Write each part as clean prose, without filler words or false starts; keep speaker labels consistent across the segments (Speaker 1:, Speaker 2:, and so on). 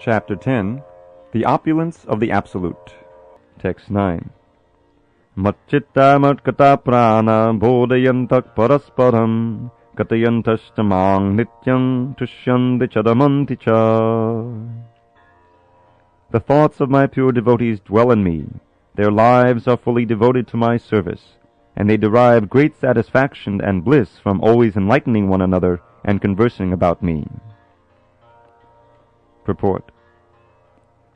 Speaker 1: Chapter 10. The Opulence of the Absolute. Text 9. Matchitta matkata prana bodhayantak parasparam katayantastamang nityam tushyandi chadamanti cha. The thoughts of my pure devotees dwell in me. Their lives are fully devoted to my service, and they derive great satisfaction and bliss from always enlightening one another and conversing about me. Purport.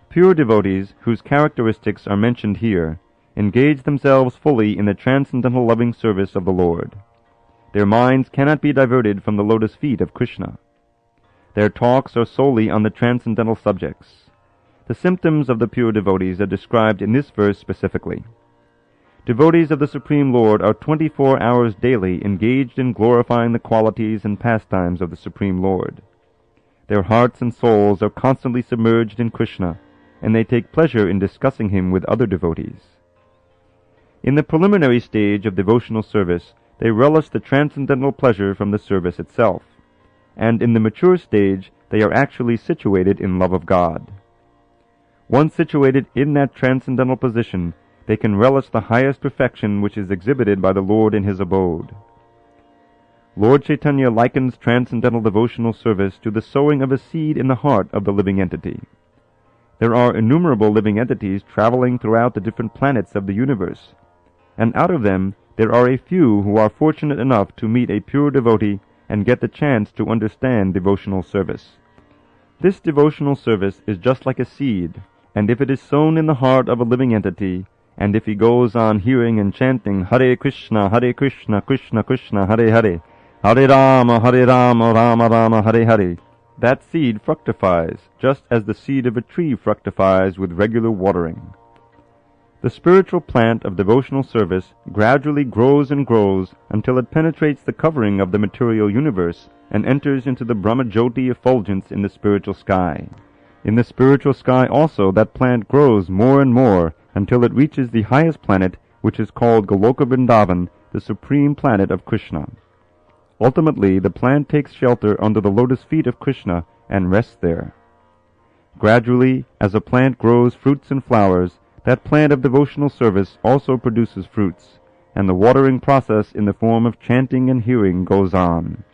Speaker 1: Pure devotees, whose characteristics are mentioned here, engage themselves fully in the transcendental loving service of the Lord. Their minds cannot be diverted from the lotus feet of Krishna. Their talks are solely on the transcendental subjects. The symptoms of the pure devotees are described in this verse specifically. Devotees of the Supreme Lord are 24 hours daily engaged in glorifying the qualities and pastimes of the Supreme Lord. Their hearts and souls are constantly submerged in Krishna, and they take pleasure in discussing him with other devotees. In the preliminary stage of devotional service, they relish the transcendental pleasure from the service itself, and in the mature stage, they are actually situated in love of God. Once situated in that transcendental position, they can relish the highest perfection which is exhibited by the Lord in his abode. Lord Chaitanya likens transcendental devotional service to the sowing of a seed in the heart of the living entity. There are innumerable living entities traveling throughout the different planets of the universe, and out of them there are a few who are fortunate enough to meet a pure devotee and get the chance to understand devotional service. This devotional service is just like a seed, and if it is sown in the heart of a living entity, and if he goes on hearing and chanting Hare Krishna, Krishna Krishna, Hare Hare, Hare Rama, Rama Rama, Hare Hare, that seed fructifies, just as the seed of a tree fructifies with regular watering. The spiritual plant of devotional service gradually grows and grows until it penetrates the covering of the material universe and enters into the Brahmajyoti effulgence in the spiritual sky. In the spiritual sky also that plant grows more and more until it reaches the highest planet, which is called Goloka Vrindavan, the supreme planet of Krishna. Ultimately, the plant takes shelter under the lotus feet of Krishna and rests there. Gradually, as a plant grows fruits and flowers, that plant of devotional service also produces fruits, and the watering process in the form of chanting and hearing goes on.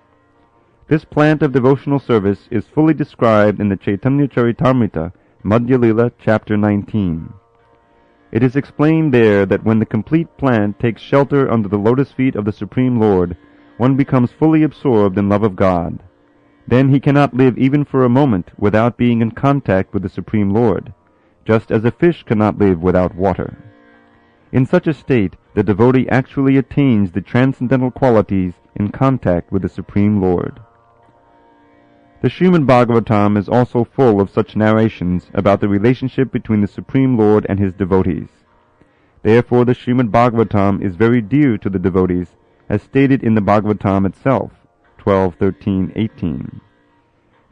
Speaker 1: This plant of devotional service is fully described in the Chaitanya Charitamrita, Madhya Lila, chapter 19. It is explained there that when the complete plant takes shelter under the lotus feet of the Supreme Lord, one becomes fully absorbed in love of God. Then he cannot live even for a moment without being in contact with the Supreme Lord, just as a fish cannot live without water. In such a state, the devotee actually attains the transcendental qualities in contact with the Supreme Lord. The Srimad Bhagavatam is also full of such narrations about the relationship between the Supreme Lord and his devotees. Therefore the Srimad Bhagavatam is very dear to the devotees, as stated in the Bhagavatam itself, 12:13-18.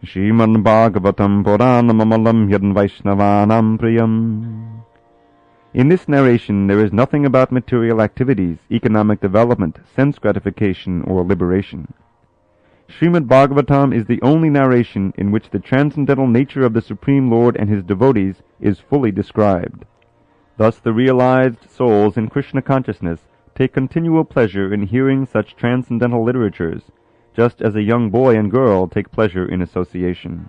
Speaker 1: Srimad Bhagavatam Puranam Amalam Yad Vaishnavanam Priyam. In this narration there is nothing about material activities, economic development, sense gratification, or liberation. Srimad Bhagavatam is the only narration in which the transcendental nature of the Supreme Lord and his devotees is fully described. Thus the realized souls in Krishna consciousness take continual pleasure in hearing such transcendental literatures, just as a young boy and girl take pleasure in association.